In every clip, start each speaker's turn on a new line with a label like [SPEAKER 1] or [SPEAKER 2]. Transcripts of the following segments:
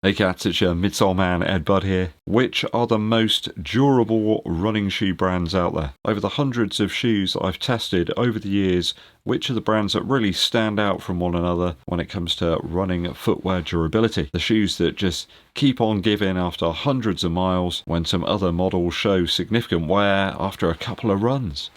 [SPEAKER 1] Hey cats, it's your midsole man EDDBUD here. Which are the most durable running shoe brands out there? Over the hundreds of shoes that I've tested over the years, which are the brands that really stand out from one another when it comes to running footwear durability? The shoes that just keep on giving after hundreds of miles when some other models show significant wear after a couple of runs.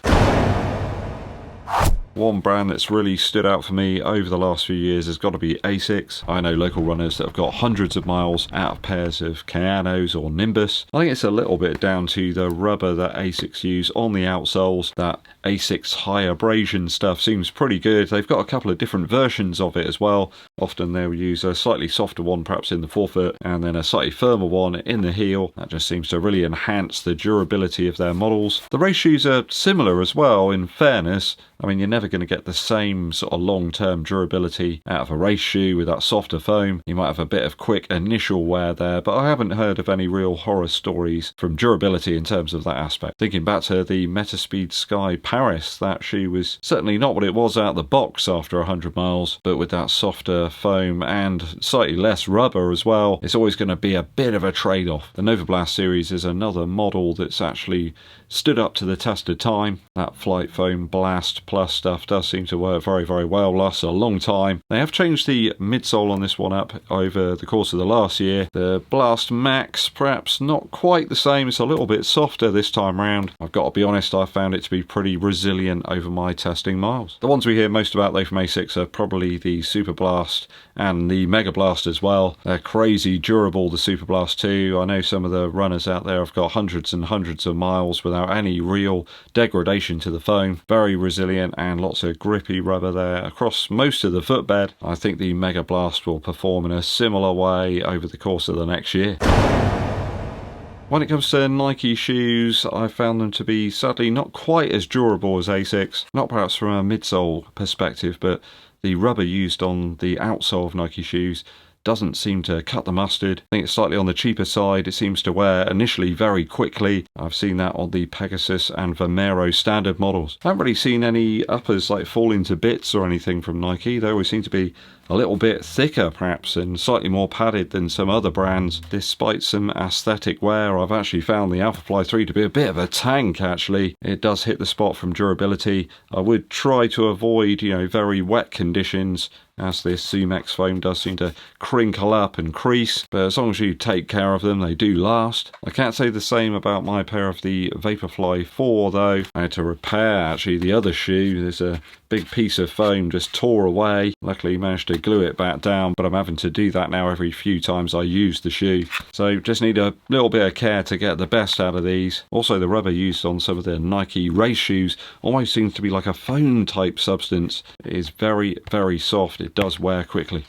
[SPEAKER 1] One brand that's really stood out for me over the last few years has got to be ASICS. I know local runners that have got hundreds of miles out of pairs of Kayanos or Nimbus. I think it's a little bit down to the rubber that ASICS use on the outsoles. That ASICS high abrasion stuff seems pretty good. They've got a couple of different versions of it as well. Often they'll use a slightly softer one perhaps in the forefoot and then a slightly firmer one in the heel. That just seems to really enhance the durability of their models. The race shoes are similar as well, in fairness. I mean, you're never going to get the same sort of long-term durability out of a race shoe with that softer foam. You might have a bit of quick initial wear there, but I haven't heard of any real horror stories from durability in terms of that aspect. Thinking back to the Metaspeed Sky Paris, that shoe was certainly not what it was out of the box after 100 miles, but with that softer foam and slightly less rubber as well, it's always going to be a bit of a trade-off. The Nova Blast series is another model that's actually stood up to the test of time. That Flight Foam Blast Plus stuff does seem to work very, very well, lasts a long time. They have changed the midsole on this one up over the course of the last year. The Blast Max, perhaps not quite the same, it's a little bit softer this time round. I've got to be honest, I found it to be pretty resilient over my testing miles. The ones we hear most about though from ASICS are probably the Super Blast and the Mega Blast as well. They're crazy durable, the Super Blast 2. I know some of the runners out there have got hundreds and hundreds of miles without any real degradation to the foam. Very resilient and lots of grippy rubber there across most of the footbed. I think the Mega Blast will perform in a similar way over the course of the next year. When it comes to Nike shoes, I found them to be sadly not quite as durable as ASICS. Not perhaps from a midsole perspective, but the rubber used on the outsole of Nike shoes doesn't seem to cut the mustard. I think it's slightly on the cheaper side. It seems to wear initially very quickly. I've seen that on the Pegasus and Vomero standard models. I haven't really seen any uppers like fall into bits or anything from Nike. They always seem to be a little bit thicker perhaps and slightly more padded than some other brands. Despite some aesthetic wear, I've actually found the Alphafly 3 to be a bit of a tank actually. It does hit the spot from durability. I would try to avoid, very wet conditions, as this Sumex foam does seem to crinkle up and crease, but as long as you take care of them, they do last. I can't say the same about my pair of the Vaporfly 4 though. I had to repair actually the other shoe. There's a big piece of foam just tore away. Luckily managed to glue it back down, but I'm having to do that now every few times I use the shoe. So just need a little bit of care to get the best out of these. Also the rubber used on some of the Nike race shoes almost seems to be like a foam type substance. It is very, very soft. It does wear quickly.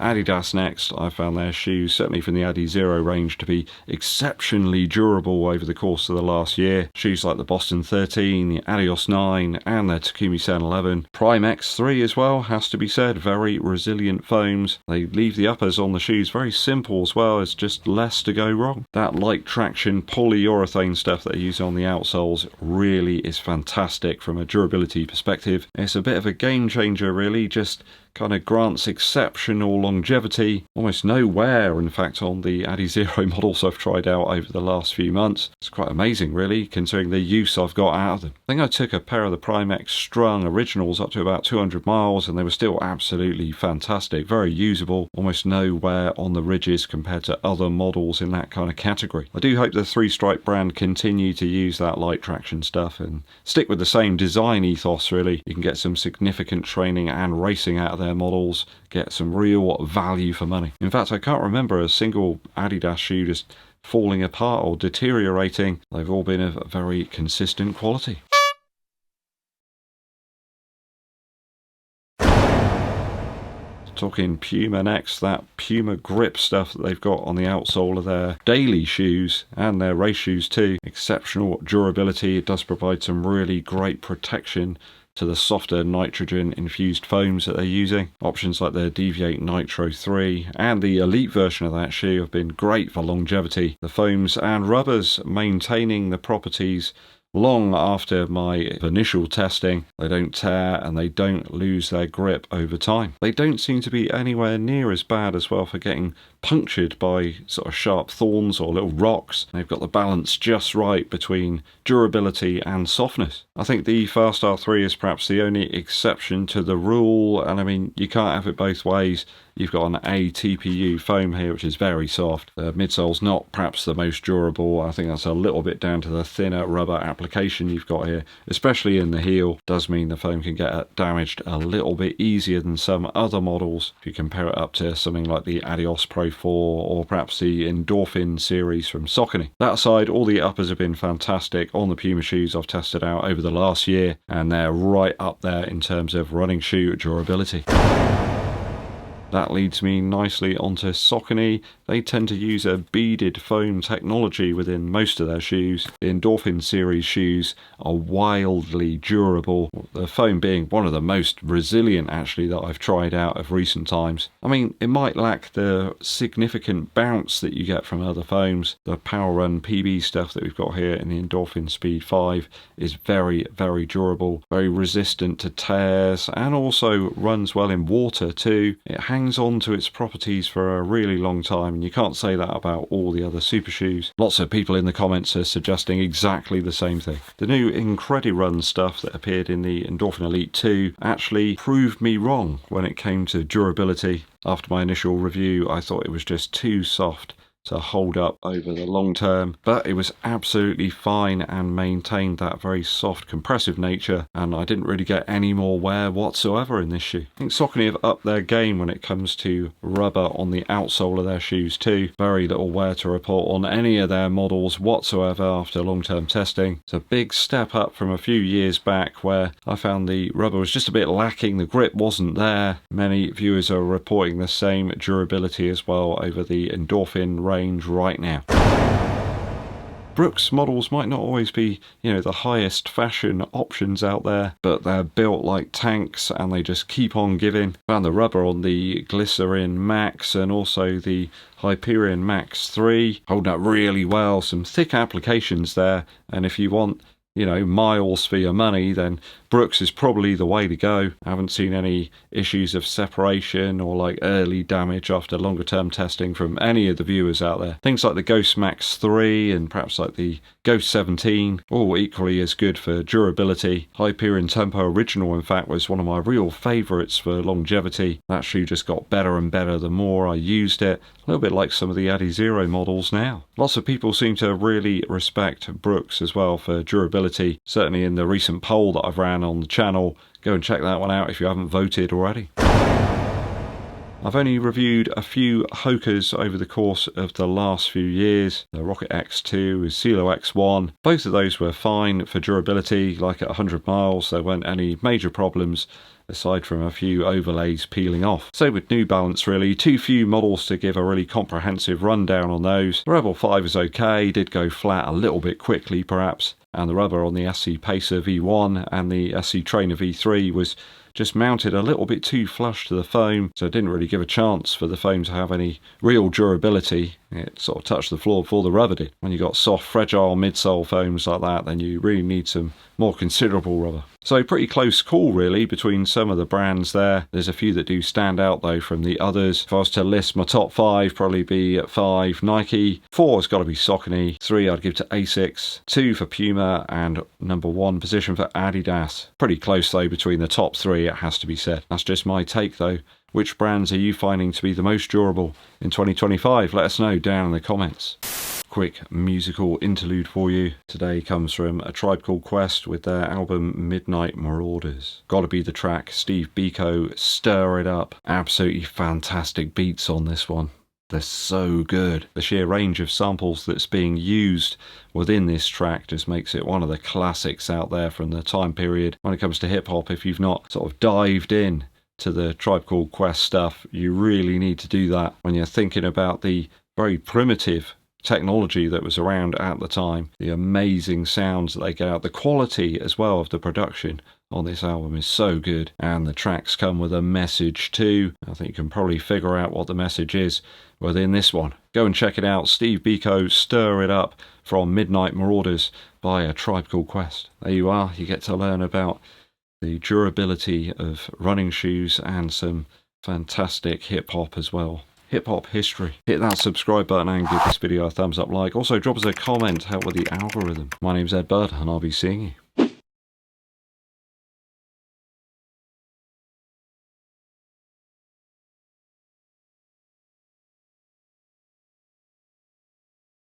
[SPEAKER 1] ADIDAS next. I found their shoes, certainly from the Adi Zero range, to be exceptionally durable over the course of the last year. Shoes like the Boston 13, the Adios 9 and their Takumi Sen 11. Prime X3 as well, has to be said. Very resilient foams. They leave the uppers on the shoes very simple as well. It's just less to go wrong. That light traction polyurethane stuff that they use on the outsoles really is fantastic from a durability perspective. It's a bit of a game changer really, just kind of grants exceptional longevity, almost no wear in fact on the Adi Zero models I've tried out over the last few months. It's quite amazing really considering the use I've got out of them. I think I took a pair of the Prime X Strung originals up to about 200 miles and they were still absolutely fantastic, very usable, almost no wear on the ridges compared to other models in that kind of category. I do hope the Three Stripe brand continue to use that light traction stuff and stick with the same design ethos really. You can get some significant training and racing out of their models, get some real value for money. In fact, I can't remember a single ADIDAS shoe just falling apart or deteriorating. They've all been of very consistent quality. Talking Puma next, that Puma grip stuff that they've got on the outsole of their daily shoes and their race shoes too. Exceptional durability. It does provide some really great protection to the softer nitrogen infused foams that they're using. Options like the Deviate Nitro 3 and the Elite version of that shoe have been great for longevity. The foams and rubbers maintaining the properties long after my initial testing. They don't tear and they don't lose their grip over time. They don't seem to be anywhere near as bad as well for getting punctured by sort of sharp thorns or little rocks. They've got the balance just right between durability and softness. I think the Fast R3 is perhaps the only exception to the rule, and I mean, you can't have it both ways. You've got an ATPU foam here, which is very soft. The midsole's not perhaps the most durable. I think that's a little bit down to the thinner rubber application you've got here, especially in the heel. Does mean the foam can get damaged a little bit easier than some other models if you compare it up to something like the ADIDAS Pro 4 or perhaps the Endorphin series from SAUCONY. That aside, all the uppers have been fantastic on the Puma shoes I've tested out over the last year, and they're right up there in terms of running shoe durability. That leads me nicely onto SAUCONY. They tend to use a beaded foam technology within most of their shoes. The Endorphin series shoes are wildly durable, the foam being one of the most resilient actually that I've tried out of recent times. I mean, it might lack the significant bounce that you get from other foams. The Power Run PB stuff that we've got here in the Endorphin Speed 5 is very, very durable, very resistant to tears, and also runs well in water too. It hangs on to its properties for a really long time, and you can't say that about all the other super shoes. Lots of people in the comments are suggesting exactly the same thing. The new Incredi-Run stuff that appeared in the Endorphin Elite 2 actually proved me wrong when it came to durability. After my initial review, I thought it was just too soft to hold up over the long term, but it was absolutely fine and maintained that very soft compressive nature, and I didn't really get any more wear whatsoever in this shoe. I think SAUCONY have upped their game when it comes to rubber on the outsole of their shoes too. Very little wear to report on any of their models whatsoever after long-term testing. It's a big step up from a few years back where I found the rubber was just a bit lacking, the grip wasn't there. Many viewers are reporting the same durability as well over the Endorphin range right now. Brooks models might not always be, the highest fashion options out there, but they're built like tanks and they just keep on giving. Found the rubber on the Glycerin Max and also the Hyperion Max 3 holding up really well. Some thick applications there, and if you want miles for your money, then Brooks is probably the way to go. I haven't seen any issues of separation or like early damage after longer term testing from any of the viewers out there. Things like the Ghost Max 3 and perhaps like the Ghost 17, all equally as good for durability. Hyperion Tempo Original, in fact, was one of my real favourites for longevity. That shoe just got better and better the more I used it. A little bit like some of the Adizero models now. Lots of people seem to really respect Brooks as well for durability. Certainly in the recent poll that I've ran on the channel, go and check that one out if you haven't voted already. I've only reviewed a few HOKAs over the course of the last few years. The Rocket X2, Silo X1, both of those were fine for durability. Like at 100 miles there weren't any major problems aside from a few overlays peeling off. So with New Balance really, too few models to give a really comprehensive rundown on those. The Rebel 5 is okay, did go flat a little bit quickly perhaps, and the rubber on the SC Pacer V1 and the SC Trainer V3 was just mounted a little bit too flush to the foam, so it didn't really give a chance for the foam to have any real durability. It sort of touched the floor before the rubber did. When you've got soft, fragile midsole foams like that, then you really need some more considerable rubber. So pretty close call really between some of the brands there. There's a few that do stand out though from the others. If I was to list my top 5, probably be at 5 Nike, 4 has got to be Saucony, 3 I'd give to ASICS, 2 for Puma, and number 1 position for Adidas. Pretty close though between the top 3, it has to be said. That's just my take though. Which brands are you finding to be the most durable in 2025? Let us know down in the comments. Quick musical interlude for you. Today comes from A Tribe Called Quest with their album Midnight Marauders. Gotta be the track Steve Biko, Stir It Up. Absolutely fantastic beats on this one. They're so good. The sheer range of samples that's being used within this track just makes it one of the classics out there from the time period. When it comes to hip hop, if you've not sort of dived in to the Tribe Called Quest stuff, you really need to do that when you're thinking about the very primitive technology that was around at the time, the amazing sounds that they get out, the quality as well of the production. on this album is so good, and the tracks come with a message too. I think you can probably figure out what the message is within this one. Go and check it out. Steve Biko, Stir It Up from Midnight Marauders by A Tribe Called Quest. There you are. You get to learn about the durability of running shoes and some fantastic hip-hop as well. Hip-hop history. Hit that subscribe button and give this video a thumbs up like. Also drop us a comment, help with the algorithm. My name's Ed Bud and I'll be seeing you